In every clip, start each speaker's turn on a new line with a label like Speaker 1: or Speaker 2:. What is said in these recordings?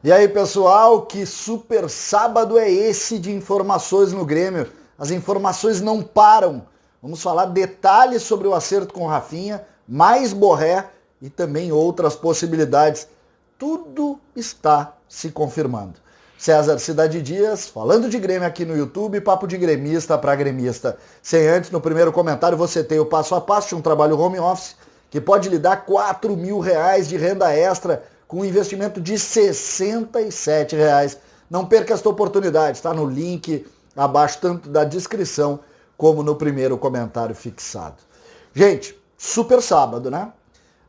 Speaker 1: E aí, pessoal, que super sábado é esse de informações no Grêmio? As informações não param. Vamos falar detalhes sobre o acerto com o Rafinha, mais Borré e também outras possibilidades. Tudo está se confirmando. César Cidade Dias, falando de Grêmio aqui no YouTube, papo de gremista para gremista. Sem antes, no primeiro comentário, você tem o passo a passo de um trabalho home office que pode lhe dar R$4.000 de renda extra com um investimento de R$67. Não perca esta oportunidade, está no link abaixo, tanto da descrição como no primeiro comentário fixado. Gente, super sábado, né?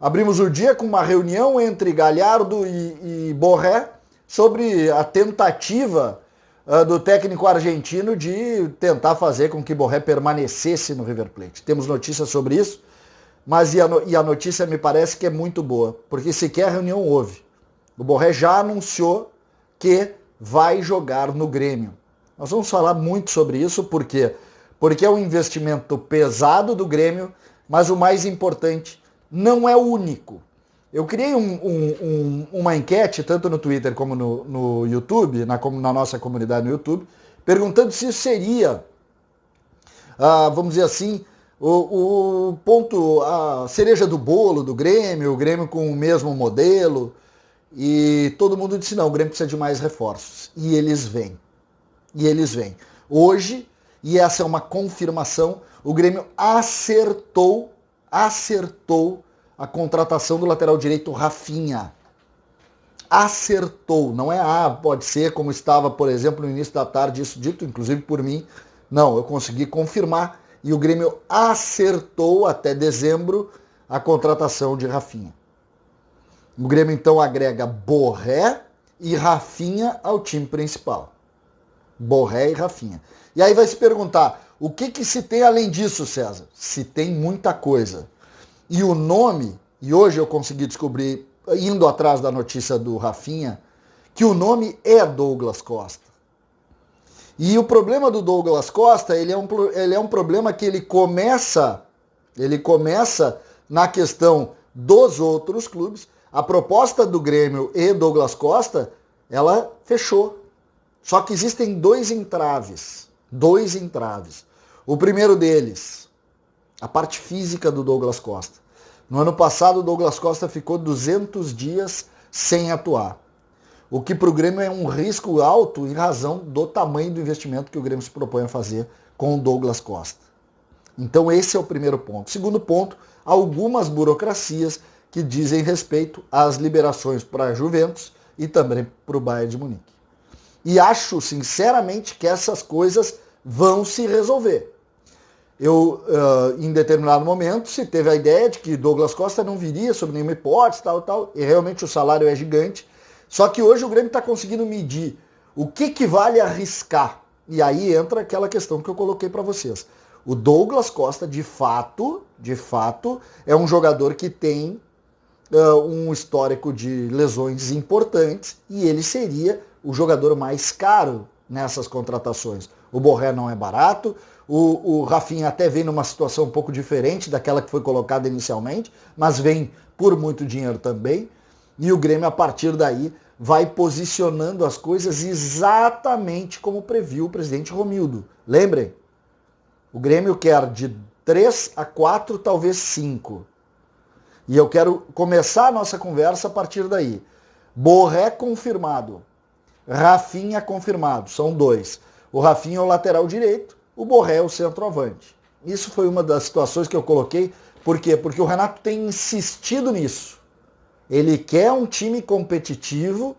Speaker 1: Abrimos o dia com uma reunião entre Galhardo e Borré sobre a tentativa do técnico argentino de tentar fazer com que Borré permanecesse no River Plate. Temos notícias sobre isso, mas a notícia me parece que é muito boa, porque sequer reunião houve. O Borré já anunciou que vai jogar no Grêmio. Nós vamos falar muito sobre isso, por quê? Porque é um investimento pesado do Grêmio, mas o mais importante, não é o único. Eu criei uma enquete, tanto no Twitter como no YouTube, na nossa comunidade no YouTube, perguntando se seria, vamos dizer assim, o ponto, a cereja do bolo do Grêmio, o Grêmio com o mesmo modelo, e todo mundo disse não, o Grêmio precisa de mais reforços. E eles vêm. Hoje, e essa é uma confirmação, o Grêmio acertou a contratação do lateral direito Rafinha. Acertou, não é pode ser como estava, por exemplo, no início da tarde, isso dito inclusive por mim. Não, eu consegui confirmar e o Grêmio acertou até dezembro a contratação de Rafinha. O Grêmio então agrega Borré e Rafinha ao time principal. Borré e Rafinha. E aí vai se perguntar, o que se tem além disso, César? Se tem muita coisa. E o nome, e hoje eu consegui descobrir, indo atrás da notícia do Rafinha, que o nome é Douglas Costa. E o problema do Douglas Costa, ele é um problema que ele começa na questão dos outros clubes. A proposta do Grêmio e Douglas Costa, ela fechou. Só que existem dois entraves. O primeiro deles, a parte física do Douglas Costa. No ano passado, o Douglas Costa ficou 200 dias sem atuar. O que para o Grêmio é um risco alto em razão do tamanho do investimento que o Grêmio se propõe a fazer com o Douglas Costa. Então esse é o primeiro ponto. Segundo ponto, algumas burocracias que dizem respeito às liberações para a Juventus e também para o Bayern de Munique. E acho, sinceramente, que essas coisas vão se resolver. Em determinado momento, se teve a ideia de que Douglas Costa não viria sob nenhuma hipótese, tal, e realmente o salário é gigante. Só que hoje o Grêmio está conseguindo medir o que vale arriscar. E aí entra aquela questão que eu coloquei para vocês. O Douglas Costa, de fato, é um jogador que tem um histórico de lesões importantes e ele seria o jogador mais caro nessas contratações. O Borré não é barato, o Rafinha até vem numa situação um pouco diferente daquela que foi colocada inicialmente, mas vem por muito dinheiro também. E o Grêmio, a partir daí, vai posicionando as coisas exatamente como previu o presidente Romildo. Lembrem, o Grêmio quer de 3 a 4, talvez 5. E eu quero começar a nossa conversa a partir daí. Borré confirmado. Rafinha confirmado. São 2. O Rafinha é o lateral direito, o Borré é o centroavante. Isso foi uma das situações que eu coloquei. Por quê? Porque o Renato tem insistido nisso. Ele quer um time competitivo.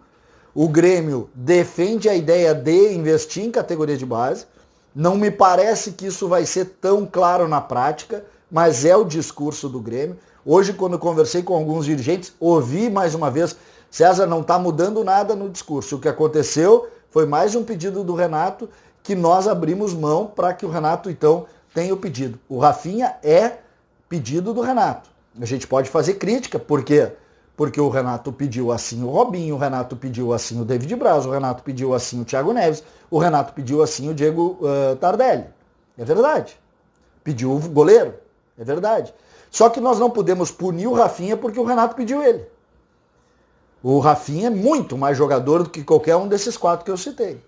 Speaker 1: O Grêmio defende a ideia de investir em categoria de base. Não me parece que isso vai ser tão claro na prática, mas é o discurso do Grêmio. Hoje, quando conversei com alguns dirigentes, ouvi mais uma vez, César, não está mudando nada no discurso. O que aconteceu foi mais um pedido do Renato que nós abrimos mão para que o Renato, então, tenha o pedido. O Rafinha é pedido do Renato. A gente pode fazer crítica, por quê? Porque o Renato pediu assim o Robinho, o Renato pediu assim o David Braz, o Renato pediu assim o Thiago Neves, o Renato pediu assim o Diego Tardelli. É verdade. Pediu o goleiro. É verdade. Só que nós não podemos punir o Rafinha porque o Renato pediu ele. O Rafinha é muito mais jogador do que qualquer um desses 4 que eu citei.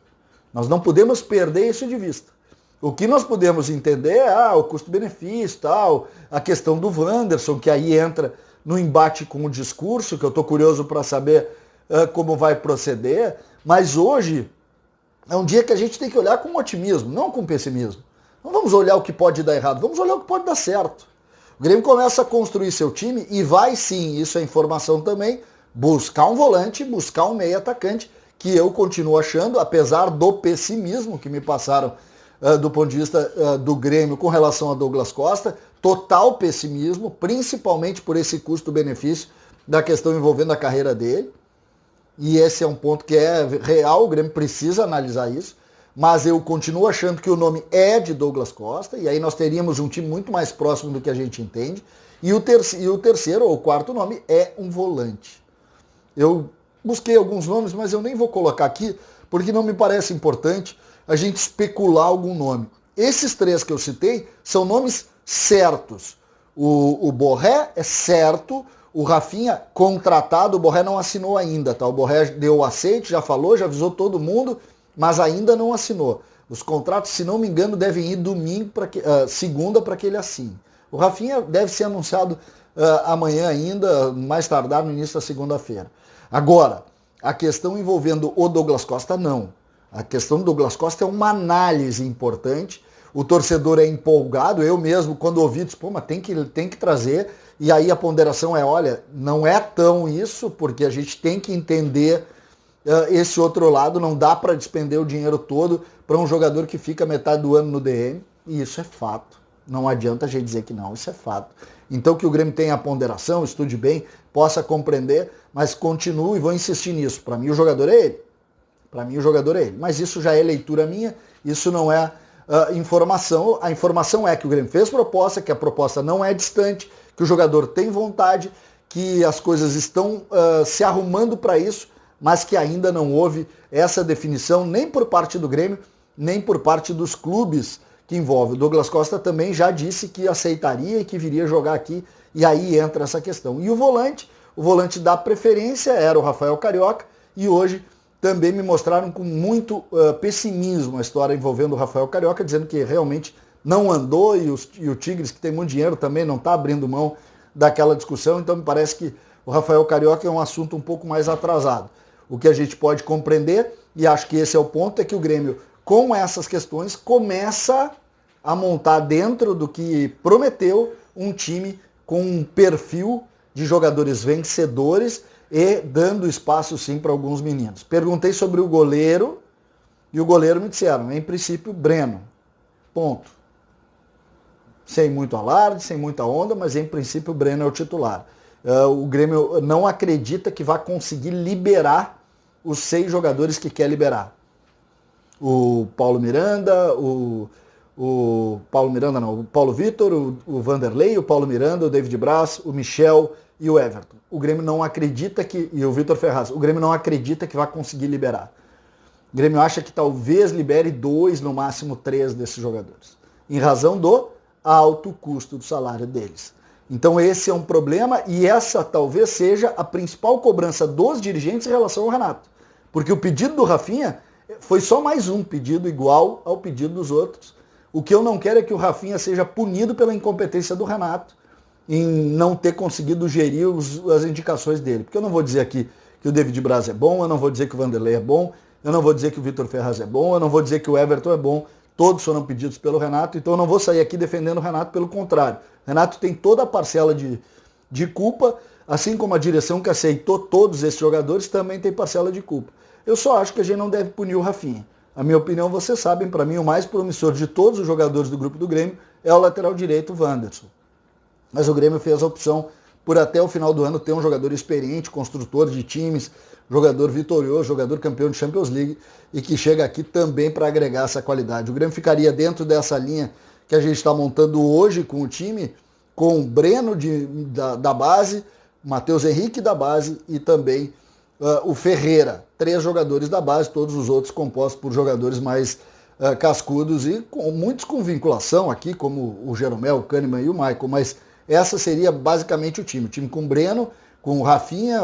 Speaker 1: Nós não podemos perder isso de vista. O que nós podemos entender é o custo-benefício, tal, a questão do Wanderson, que aí entra no embate com o discurso, que eu estou curioso para saber como vai proceder, mas hoje é um dia que a gente tem que olhar com otimismo, não com pessimismo. Não vamos olhar o que pode dar errado, vamos olhar o que pode dar certo. O Grêmio começa a construir seu time e vai sim, isso é informação também, buscar um volante, buscar um meio atacante, que eu continuo achando, apesar do pessimismo que me passaram do ponto de vista do Grêmio com relação a Douglas Costa, total pessimismo, principalmente por esse custo-benefício da questão envolvendo a carreira dele. E esse é um ponto que é real, o Grêmio precisa analisar isso, mas eu continuo achando que o nome é de Douglas Costa, e aí nós teríamos um time muito mais próximo do que a gente entende, e o terceiro ou quarto nome é um volante. Eu busquei alguns nomes, mas eu nem vou colocar aqui, porque não me parece importante a gente especular algum nome. Esses 3 que eu citei são nomes certos. O Borré é certo, o Rafinha contratado, o Borré não assinou ainda, tá? O Borré deu o aceite, já falou, já avisou todo mundo, mas ainda não assinou. Os contratos, se não me engano, devem ir segunda para que ele assine. O Rafinha deve ser anunciado amanhã ainda, mais tardar no início da segunda-feira. Agora, a questão envolvendo o Douglas Costa, não. A questão do Douglas Costa é uma análise importante. O torcedor é empolgado. Eu mesmo, quando ouvi, disse, mas tem que trazer. E aí a ponderação é, olha, não é tão isso, porque a gente tem que entender esse outro lado. Não dá para despender o dinheiro todo para um jogador que fica metade do ano no DM. E isso é fato. Não adianta a gente dizer que não, isso é fato. Então que o Grêmio tenha a ponderação, estude bem, possa compreender, mas continue e vou insistir nisso. Para mim o jogador é ele. Para mim o jogador é ele. Mas isso já é leitura minha, isso não é informação. A informação é que o Grêmio fez proposta, que a proposta não é distante, que o jogador tem vontade, que as coisas estão se arrumando para isso, mas que ainda não houve essa definição nem por parte do Grêmio, nem por parte dos clubes que envolvem. O Douglas Costa também já disse que aceitaria e que viria jogar aqui, e aí entra essa questão. E o volante da preferência era o Rafael Carioca, e hoje também me mostraram com muito pessimismo a história envolvendo o Rafael Carioca, dizendo que realmente não andou e o Tigres, que tem muito dinheiro, também não está abrindo mão daquela discussão. Então me parece que o Rafael Carioca é um assunto um pouco mais atrasado. O que a gente pode compreender, e acho que esse é o ponto, é que o Grêmio, com essas questões, começa a montar dentro do que prometeu um time com um perfil de jogadores vencedores e dando espaço sim para alguns meninos. Perguntei sobre o goleiro e o goleiro me disseram, em princípio, Breno. Ponto. Sem muito alarde, sem muita onda, mas em princípio o Breno é o titular. O Grêmio não acredita que vai conseguir liberar os 6 jogadores que quer liberar. O Paulo Miranda, o Paulo Vitor, o Vanderlei, o Paulo Miranda, o David Braz, o Michel e o Everton. O Grêmio não acredita e o Vitor Ferraz, o Grêmio não acredita que vai conseguir liberar. O Grêmio acha que talvez libere 2, no máximo 3 desses jogadores, em razão do alto custo do salário deles. Então esse é um problema e essa talvez seja a principal cobrança dos dirigentes em relação ao Renato. Porque o pedido do Rafinha foi só mais um pedido igual ao pedido dos outros. O que eu não quero é que o Rafinha seja punido pela incompetência do Renato em não ter conseguido gerir as indicações dele. Porque eu não vou dizer aqui que o David Braz é bom, eu não vou dizer que o Vanderlei é bom, eu não vou dizer que o Vitor Ferraz é bom, eu não vou dizer que o Everton é bom. Todos foram pedidos pelo Renato, então eu não vou sair aqui defendendo o Renato, pelo contrário. O Renato tem toda a parcela de culpa, assim como a direção que aceitou todos esses jogadores também tem parcela de culpa. Eu só acho que a gente não deve punir o Rafinha. A minha opinião, vocês sabem, para mim o mais promissor de todos os jogadores do grupo do Grêmio é o lateral direito, o Wanderson. Mas o Grêmio fez a opção por até o final do ano ter um jogador experiente, construtor de times, jogador vitorioso, jogador campeão de Champions League e que chega aqui também para agregar essa qualidade. O Grêmio ficaria dentro dessa linha que a gente está montando hoje com o time, com o Breno da base, Matheus Henrique da base e também o Ferreira. 3 jogadores da base, todos os outros compostos por jogadores mais cascudos e muitos com vinculação aqui, como o Jeromel, o Kahneman e o Michael, mas essa seria basicamente o time com Breno, com o Rafinha,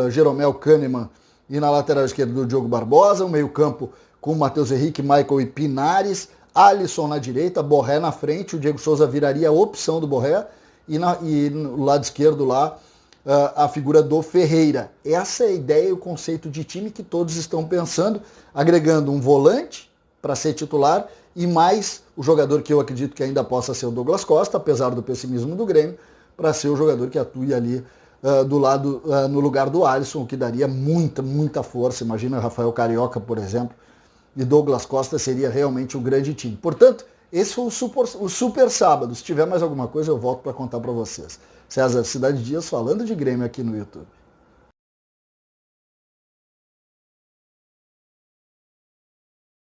Speaker 1: Jeromel, Kahneman e na lateral esquerda o Diogo Barbosa, o meio-campo com o Matheus Henrique, Michael e Pinares, Alisson na direita, Borré na frente, o Diego Souza viraria a opção do Borré e no lado esquerdo lá a figura do Ferreira. Essa é a ideia e o conceito de time que todos estão pensando, agregando um volante para ser titular e mais o jogador que eu acredito que ainda possa ser o Douglas Costa, apesar do pessimismo do Grêmio, para ser o jogador que atue ali no lugar do Alisson, o que daria muita força. Imagina Rafael Carioca, por exemplo, e Douglas Costa seria realmente um grande time. Portanto, esse foi o super sábado. Se tiver mais alguma coisa, eu volto para contar para vocês. César Cidade Dias falando de Grêmio aqui no YouTube.